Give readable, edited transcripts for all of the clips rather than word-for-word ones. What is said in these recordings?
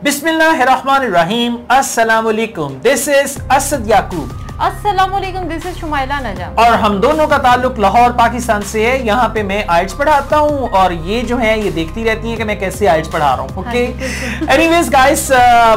बिस्मिल्लाहिर्रहमानिर्रहीम। अस्सलाम वालेकुम। दिस इज असद याकूब। अस्सलाम वालेकुम। दिस इज शमाइला नजम। और हम दोनों का ताल्लुक लाहौर पाकिस्तान से है। यहाँ पे मैं आइल्ट्स पढ़ाता हूँ और ये जो है ये देखती रहती हैं कि मैं कैसे आइल्ट्स पढ़ा रहा हूँ। Okay, anyways guys,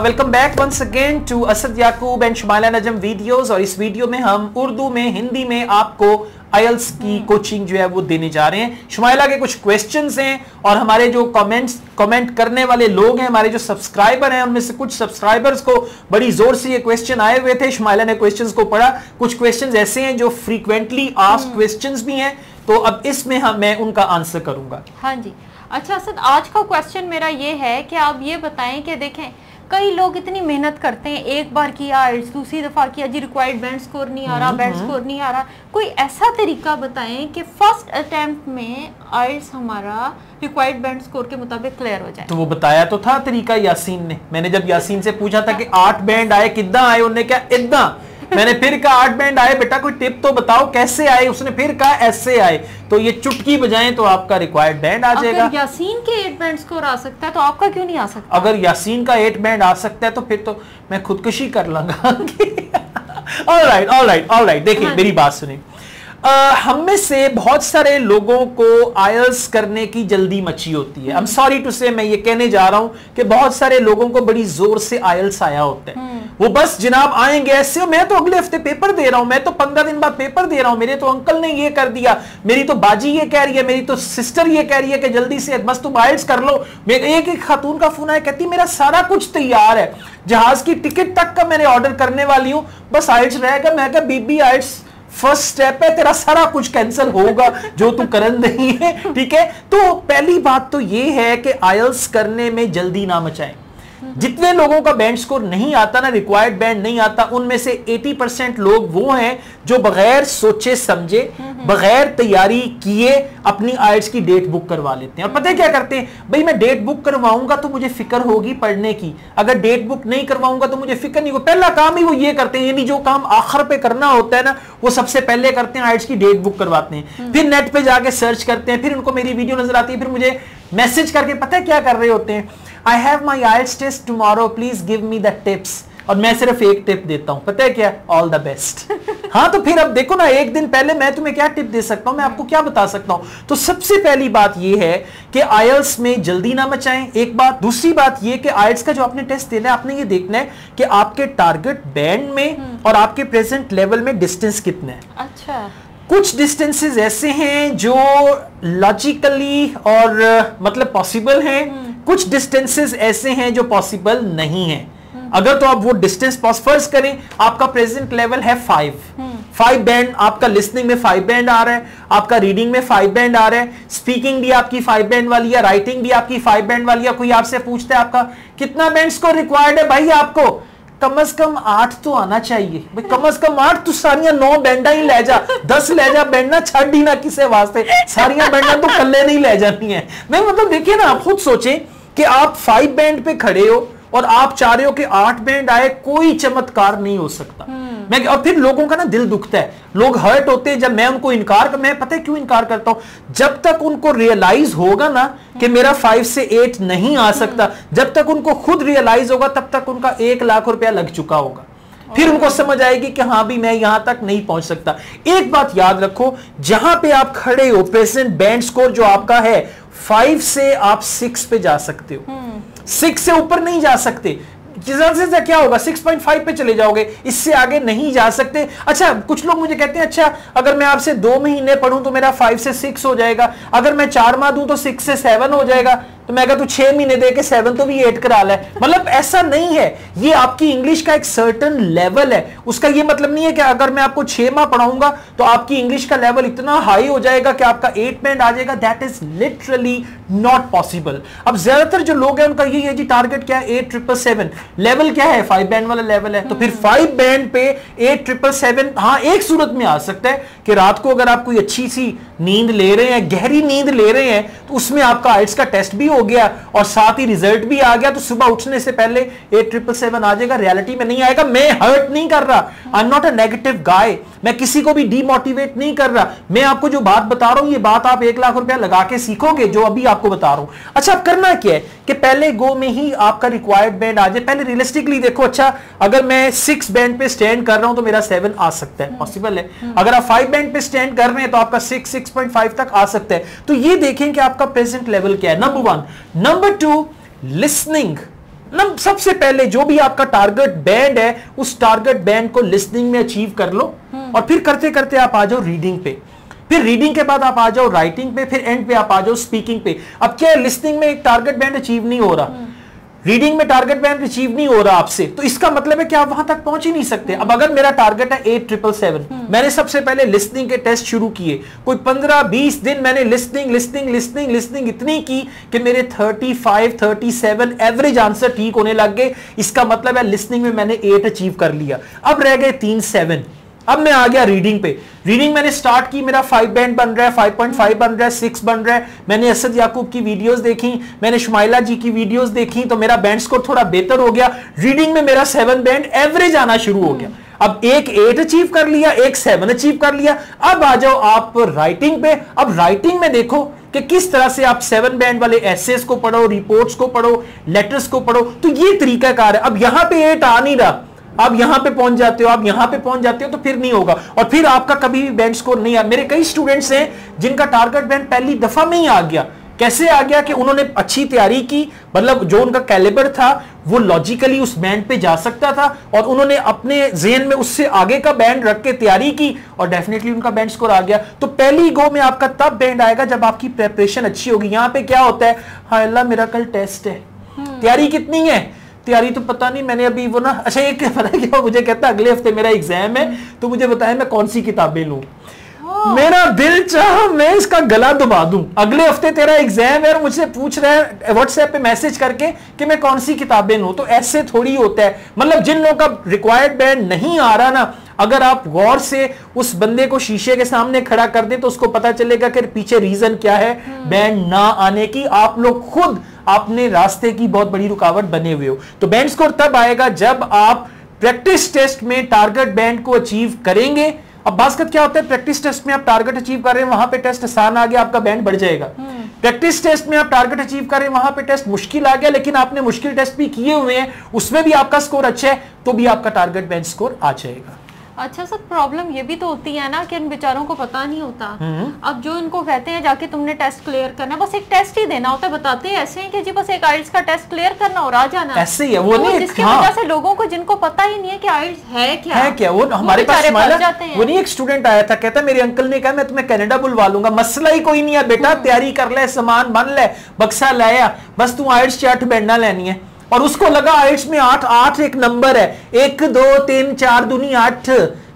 welcome back once again to Asad Yaqub and Shamaila Najam videos. और इस वीडियो में हम उर्दू में, हिंदी में आपको आइल्ट्स की कोचिंग जो है वो देने जा रहे हैं। शमाइला के कुछ क्वेश्चंस हैं और हमारे जो कमेंट करने वाले लोग हैं, हमारे जो सब्सक्राइबर हैं, उनमें से कुछ सब्सक्राइबर्स को बड़ी जोर से ये क्वेश्चन आए हुए थे। शमाइला ने क्वेश्चंस को पढ़ा। कुछ क्वेश्चंस ऐसे हैं जो फ्रीक्वेंटली आस्क्ड क्वेश्चंस भी हैं, तो अब इसमें मैं उनका आंसर करूंगा। हाँ जी। अच्छा असद, आज का क्वेश्चन मेरा ये है कि आप ये बताएं कि देखें कई लोग इतनी मेहनत करते हैं, एक बार किया आइल्ट्स, दूसरी दफा किया जी रिक्वायर्ड बैंड स्कोर नहीं आ रहा, बैंड स्कोर नहीं आ रहा। कोई ऐसा तरीका बताएं कि फर्स्ट अटेम्प्ट में आइल्ट्स हमारा रिक्वायर्ड बैंड स्कोर के मुताबिक क्लियर हो जाए। तो वो बताया तो था तरीका यासीन ने। मैंने जब यासीन से पूछा था कि 8 बैंड आए कितना आए, उन्होंने क्या इतना, मैंने फिर कहा 8 बैंड आए बेटा, कोई टिप तो बताओ कैसे आए। उसने फिर कहा ऐसे आए। तो ये चुटकी बजाएं तो आपका रिक्वायर्ड बैंड आ जाएगा। अगर यासीन के 8 बैंड स्कोर आ सकता है तो आपका क्यों नहीं आ सकता? अगर यासीन का 8 बैंड आ सकता है तो फिर तो मैं खुदकुशी कर लूंगा। ऑलराइट, देखिए मेरी बात सुनिए। हम में से बहुत सारे लोगों को आइल्ट्स करने की जल्दी मची होती है। आई एम सॉरी टू से, मैं ये कहने जा रहा हूं कि बहुत सारे लोगों को बड़ी जोर से आइल्ट्स आया होता है। वो बस जनाब आएंगे ऐसे, मैं तो अगले हफ्ते पेपर दे रहा हूं, मैं तो 15 दिन बाद पेपर दे रहा हूं, मेरे तो अंकल ने ये कर दिया, मेरी तो बाजी ये कह रही है, मेरी तो सिस्टर ये कह रही है कि जल्दी से बस तुम आइल्ट्स कर लो। एक खातून का फोन आया, कहती मेरा सारा कुछ तैयार है, जहाज की टिकट तक का मैंने ऑर्डर करने वाली हूं, बस आइल्ट्स रहेगा। मैं कहा बीबी आइल्ट्स फर्स्ट स्टेप है, तेरा सारा कुछ कैंसिल होगा जो तू करन नहीं है। ठीक है, तो पहली बात तो ये है कि आइल्ट्स करने में जल्दी ना मचाएं। जितने लोगों का बैंड स्कोर नहीं आता ना, रिक्वायर्ड बैंड नहीं आता, उनमें से 80% लोग वो हैं जो बगैर सोचे समझे, बगैर तैयारी किए अपनी आइल्ट्स की डेट बुक करवा लेते हैं। और पता है क्या करते हैं, भाई मैं डेट बुक करवाऊंगा तो मुझे फिक्र होगी पढ़ने की, अगर डेट बुक नहीं करवाऊंगा तो मुझे फिक्र नहीं होगी। पहला काम ही वो ये करते हैं, यानी जो काम आखिर पे करना होता है ना, वो सबसे पहले करते हैं, आइल्ट्स की डेट बुक करवाते हैं। फिर नेट पे जाके सर्च करते हैं, फिर उनको मेरी वीडियो नजर आती है, फिर मुझे मैसेज करके पता है क्या कर रहे होते हैं, I have my IELTS test tomorrow, please give me the tips। और मैं सिर्फ एक टिप देता हूं, पता है क्या, ऑल द बेस्ट। हाँ, तो फिर अब देखो ना, एक दिन पहले मैं तुम्हें क्या टिप दे सकता हूं, मैं आपको क्या बता सकता हूं। तो सबसे पहली बात यह है कि आइल्ट्स में जल्दी ना मचाएं, एक बात। दूसरी बात यह कि आइल्ट्स का जो आपने टेस्ट देना है, आपने ये देखना है कि आपके टारगेट बैंड में और आपके प्रेजेंट लेवल में डिस्टेंस कितना है। अच्छा, कुछ डिस्टेंसेस ऐसे हैं जो लॉजिकली और मतलब पॉसिबल हैं, कुछ डिस्टेंसेस ऐसे हैं जो पॉसिबल नहीं है। अगर तो आप वो डिस्टेंस फर्स्ट करें, आपका प्रेजेंट लेवल है 5 बैंड, आपका लिसनिंग में 5 बैंड आ रहा है, आपका रीडिंग में 5 बैंड आ रहा है, स्पीकिंग भी आपकी 5 बैंड वाली है, राइटिंग भी आपकी 5 बैंड वाली है। कोई आपसे पूछता है आपका कितना बैंड स्कोर रिक्वायर्ड है, भाई आपको कम से कम 8 तो आना चाहिए। भाई कम से कम 8, तू सारियां 9 बैंडा ही ले जा, 10 ले जा, बैंडा छड़ ही ना किसी वास्ते, सारियां बैंडा तो कल्ले नहीं ले जानी है। नहीं मतलब देखिए ना, आप खुद सोचें कि आप 5 बैंड पे खड़े हो और आप चाह रहे हो कि 8 बैंड आए, कोई चमत्कार नहीं हो सकता। और फिर लोगों का ना दिल दुखता है, लोग हर्ट होते हैं जब मैं उनको मैं पता है क्यों इनकार करता हूं, जब तक उनको रियलाइज होगा ना कि मेरा 5 से 8 नहीं आ सकता, जब तक उनको खुद रियलाइज होगा तब तक उनका 1 लाख रुपया लग चुका होगा। फिर उनको समझ आएगी कि हाँ भी मैं यहां तक नहीं पहुंच सकता। एक बात याद रखो, जहां पे आप खड़े हो, प्रेजेंट बैंड स्कोर जो आपका है 5 से आप 6 पे जा सकते हो, 6 से ऊपर नहीं जा सकते। से क्या होगा, 6.5 पे चले जाओगे, इससे आगे नहीं जा सकते। अच्छा, कुछ लोग मुझे कहते हैं अच्छा अगर मैं आपसे 2 महीने पढ़ूं तो मेरा 5 से 6 हो जाएगा, अगर मैं 4 माह दूं तो 6 से 7 हो जाएगा। तो मैं कहता हूं 6 महीने दे के 7 तो भी 8 करा ले। मतलब ऐसा नहीं है, ये आपकी इंग्लिश का एक सर्टेन लेवल है। उसका ये मतलब नहीं है कि अगर मैं आपको 6 माह पढ़ाऊंगा तो आपकी इंग्लिश का लेवल इतना हाई हो जाएगा कि आपका 8 बैंड आ जाएगा। That is literally not possible. अब ज्यादातर जो लोग हैं उनका यही है जी, टारगेट क्या है 8777, लेवल क्या है 5 बैंड वाला लेवल है। तो फिर 5 बैंड पे 8777, हाँ एक सूरत में आ सकता है कि रात को अगर आप कोई अच्छी सी नींद ले रहे हैं, गहरी नींद ले रहे हैं, तो उसमें आपका आइल्ट्स का टेस्ट भी हो गया और साथ ही रिजल्ट भी आ गया, तो सुबह उठने से पहले 8777 आ जाएगा, रियलिटी में नहीं आएगा। मैं हर्ट नहीं कर रहा, I am not a negative guy, मैं किसी को भी डीमोटिवेट नहीं कर रहा। मैं आपको जो बात बता रहा हूं, ये बात आप 1 लाख रुपया लगा के सीखोगे, जो अभी आपको बता रहा हूं। अच्छा, अब करना क्या है कि पहले गो में ही आपका रिक्वायर्ड बैंड आ जाए। पहले रियलिस्टिकली देखो, अच्छा अगर मैं 6 बैंड पे स्टैंड कर रहा हूं तो मेरा 7 आ सकता है, पॉसिबल है। अगर आप 5 बैंड पे स्टैंड कर रहे हैं तो आपका 6.5 तक आ सकता है। तो ये देखें कि आपका प्रेजेंट लेवल क्या है, नंबर 1। Number 2, listening. सबसे पहले जो भी आपका टारगेट बैंड है, उस टारगेट बैंड को लिसनिंग में अचीव कर लो, और फिर करते करते आप आ जाओ रीडिंग पे, फिर रीडिंग के बाद आप आ जाओ राइटिंग पे, फिर एंड पे आप आ जाओ स्पीकिंग पे। अब क्या है, लिसनिंग में एक टारगेट बैंड अचीव नहीं हो रहा, रीडिंग में टारगेट बैंड अचीव नहीं हो रहा आपसे, तो इसका मतलब है कि आप वहां तक पहुंच ही नहीं सकते। अब अगर मेरा टारगेट है 8777, मैंने सबसे पहले लिसनिंग के टेस्ट शुरू किए, कोई 15-20 दिन मैंने लिसनिंग इतनी की कि मेरे 35, 37 एवरेज आंसर ठीक होने लग गए। इसका मतलब है लिसनिंग में मैंने 8 अचीव कर लिया। अब रह गए 3, 7। अब मैं आ गया रीडिंग पे। रीडिंग मैंने स्टार्ट की, मेरा 5 बैंड बन रहा है, 5.5 बन रहा है, 6 बन रहा है। मैंने असद याकूब की वीडियोस देखी, मैंने शमाइला जी की वीडियोस देखी, तो मेरा बैंड स्कोर थोड़ा बेहतर हो गया। रीडिंग में मेरा 7 बैंड एवरेज आना शुरू हो गया। अब एक 8 अचीव कर लिया, एक 7 अचीव कर लिया। अब आ जाओ आप राइटिंग पे। अब राइटिंग में देखो कि किस तरह से आप 7 बैंड वाले एसेस को पढ़ो, रिपोर्ट्स को पढ़ो, लेटर्स को पढ़ो। तो ये तरीकाकार है। अब यहां पे 8 आ नहीं रहा, आप यहां पे पहुंच जाते हो, आप यहां पे पहुंच जाते हो, तो फिर नहीं होगा, और फिर आपका कभी भी बैंड स्कोर नहीं आ। मेरे कई स्टूडेंट्स हैं जिनका टारगेट बैंड पहली दफा में ही आ गया। कैसे आ गया कि उन्होंने अच्छी तैयारी की, मतलब जो उनका कैलिबर था वो लॉजिकली उस बैंड पे जा सकता था, और उन्होंने अपने ज़हन में उससे आगे का बैंड रख के तैयारी की, और डेफिनेटली उनका बैंड स्कोर आ गया। तो पहली गो में आपका तब बैंड आएगा जब आपकी प्रेपरेशन अच्छी होगी। यहां पे क्या होता है, हाय अल्लाह मेरा कल टेस्ट है, तैयारी कितनी है, तैयारी तो पता नहीं, मैंने अभी वो ना, अच्छा एक पता है क्या, मुझे कहता है अगले हफ्ते मेरा एग्जाम है, तो मुझे बताया मैं कौन सी किताबें लूं। मेरा दिल चाह मैं इसका गला दबा दूं। अगले हफ्ते तेरा एग्जाम है और मुझसे पूछ रहा है व्हाट्सएप पे मैसेज करके कि मैं कौन सी किताबें लूं। तो ऐसे थोड़ी होता है, मतलब जिन लोगों का रिक्वायर्ड बैंड नहीं आ रहा ना, अगर आप गौर से उस बंदे को शीशे के सामने खड़ा कर दे तो उसको पता चलेगा कि पीछे रीजन क्या है बैंड ना आने की। आप लोग खुद अपने रास्ते की बहुत बड़ी रुकावट बने हुए हो। तो बैंड स्कोर तब आएगा जब आप प्रैक्टिस टेस्ट में टारगेट बैंड को अचीव करेंगे। अब बात क्या होता है, प्रैक्टिस टेस्ट में आप टारगेट अचीव कर रहे हैं, वहां पे टेस्ट आसान आ गया, आपका बैंड बढ़ जाएगा। प्रैक्टिस टेस्ट में आप टारगेट अचीव कर रहे हैं, वहां पे टेस्ट मुश्किल आ गया, लेकिन आपने मुश्किल टेस्ट भी किए हुए हैं, उसमें भी आपका स्कोर अच्छा है, तो भी आपका टारगेट बैंड स्कोर आ जाएगा। अच्छा सर, प्रॉब्लम ये भी तो होती है ना कि इन बेचारों को पता नहीं होता। अब जो इनको कहते हैं जाके तुमने टेस्ट क्लियर करना है, बस एक टेस्ट ही देना होता है, बताते हैं ऐसे हैं कि जी बस एक आइल्स का टेस्ट क्लियर करना और आ जाना, ऐसे ही है वो। नहीं, जिसकी वजह से लोगों को, जिनको पता ही नहीं है कि आइल्स है क्या, वो हमारे पास वो नहीं, एक स्टूडेंट आया था, कहता मेरे अंकल ने कहा मैं तुम्हें कनाडा बुलवा लूंगा, मसला ही कोई नहीं है बेटा, तैयारी कर ले, सामान बन ले, बक्सा लाया, बस तू आइल्स 8 बैंडा लेनी है। और उसको लगा आइल्स में 8 एक नंबर है, 1 2 3 4 दूनी 8,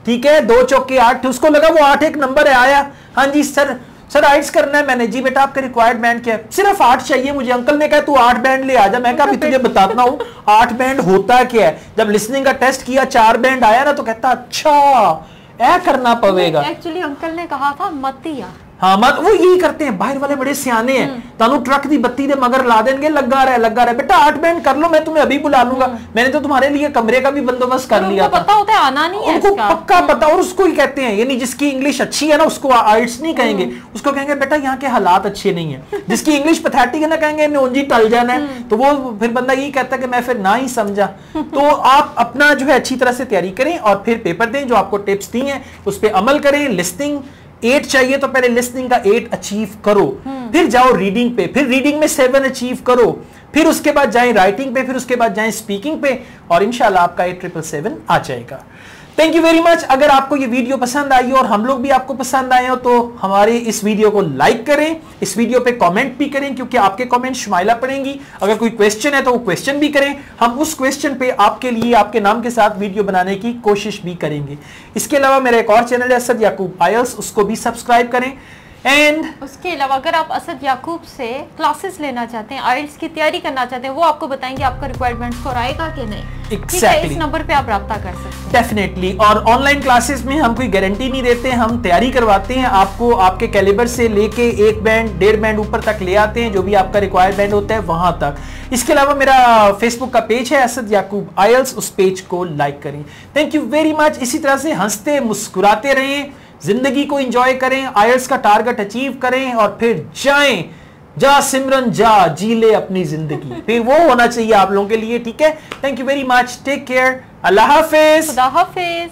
ठीक है, 2 चौके 8, उसको लगा वो 8 एक नंबर है। आया, हाँ जी सर आइल्स करना है मैंने, जी बेटा आपके रिक्वायर्ड बैंड क्या है, सिर्फ 8 चाहिए मुझे। अंकल ने कहा तू 8 बैंड ले आ जा। मैं कहा अभी तुझे बताता हूँ 8 बैंड होता क्या है। जब लिसनिंग का टेस्ट किया 4 बैंड आया ना, तो कहता अच्छा ऐ करना पवेगा। एक्चुअली अंकल ने कहा था मत ही आ, हाँ मत, वो यही करते हैं, बाहर वाले बड़े सियाने हैं, तानू ट्रक दी बत्ती दे मगर ला देंगे, लगा रहा है बेटा 8 बैंड कर लो, मैं तुम्हें अभी बुला लूंगा, मैंने तो तुम्हारे लिए कमरे का भी बंदोबस्त कर लिया था। पता होता है आना नहीं है, उनको पक्का पता। और उसको ही कहते हैं, यानी जिसकी इंग्लिश अच्छी है ना उसको आइल्स नहीं कहेंगे, उसको कहेंगे बेटा यहाँ के हालात अच्छे नहीं है। जिसकी इंग्लिश पैथेटिक है ना, कहेंगे नोंजी टल जाना है, तो वो फिर बंदा यही कहता है कि मैं फिर ना ही समझा। तो आप अपना जो है अच्छी तरह से तैयारी करें और फिर पेपर दें, जो आपको टिप्स दी हैं उस पर अमल करें। लिसनिंग 8 चाहिए तो पहले लिसनिंग का 8 अचीव करो, फिर जाओ रीडिंग पे, फिर रीडिंग में 7 अचीव करो, फिर उसके बाद जाएं राइटिंग पे, फिर उसके बाद जाएं स्पीकिंग पे, और इंशाल्लाह आपका 8777 आ जाएगा। Thank you very much. अगर आपको ये वीडियो पसंद आई हो और हम लोग भी आपको पसंद आए हो तो हमारे इस वीडियो को लाइक करें, इस वीडियो पे कमेंट भी करें, क्योंकि आपके कमेंट शमाइला पढ़ेंगी। अगर कोई क्वेश्चन है तो वो क्वेश्चन भी करें, हम उस क्वेश्चन पे आपके लिए आपके नाम के साथ वीडियो बनाने की कोशिश भी करेंगे। इसके अलावा मेरा एक और चैनल है असद याकूब आयल्स, उसको भी सब्सक्राइब करें। एंड उसके अलावा अगर आप असद याकूब से क्लासेस लेना चाहते हैं, आइल्स की तैयारी करना चाहते हैं, वो आपको बताएंगे आपका रिक्वायरमेंट स्कोर आएगा कि नहीं। ठीक है, इस नंबर पे आप राब्ता कर सकते हैं डेफिनेटली। और ऑनलाइन क्लासेस में हम कोई गारंटी नहीं देते, हम तैयारी करवाते हैं आपको, आपके कैलिबर से लेके 1 बैंड 1.5 बैंड ऊपर तक ले आते हैं, जो भी आपका रिक्वायर्ड बैंड होता है वहां तक। इसके अलावा मेरा फेसबुक का पेज है असद याकूब आयल्स, उस पेज को लाइक करें। Thank you very much. इसी तरह से हंसते मुस्कुराते रहें, जिंदगी को एंजॉय करें, आयल्स का टारगेट अचीव करें और फिर जाएं, जा सिमरन जा, जी ले अपनी जिंदगी, फिर वो होना चाहिए आप लोगों के लिए। ठीक है, thank you very much, take care, अल्लाह हाफिज। खुदा हाफिज।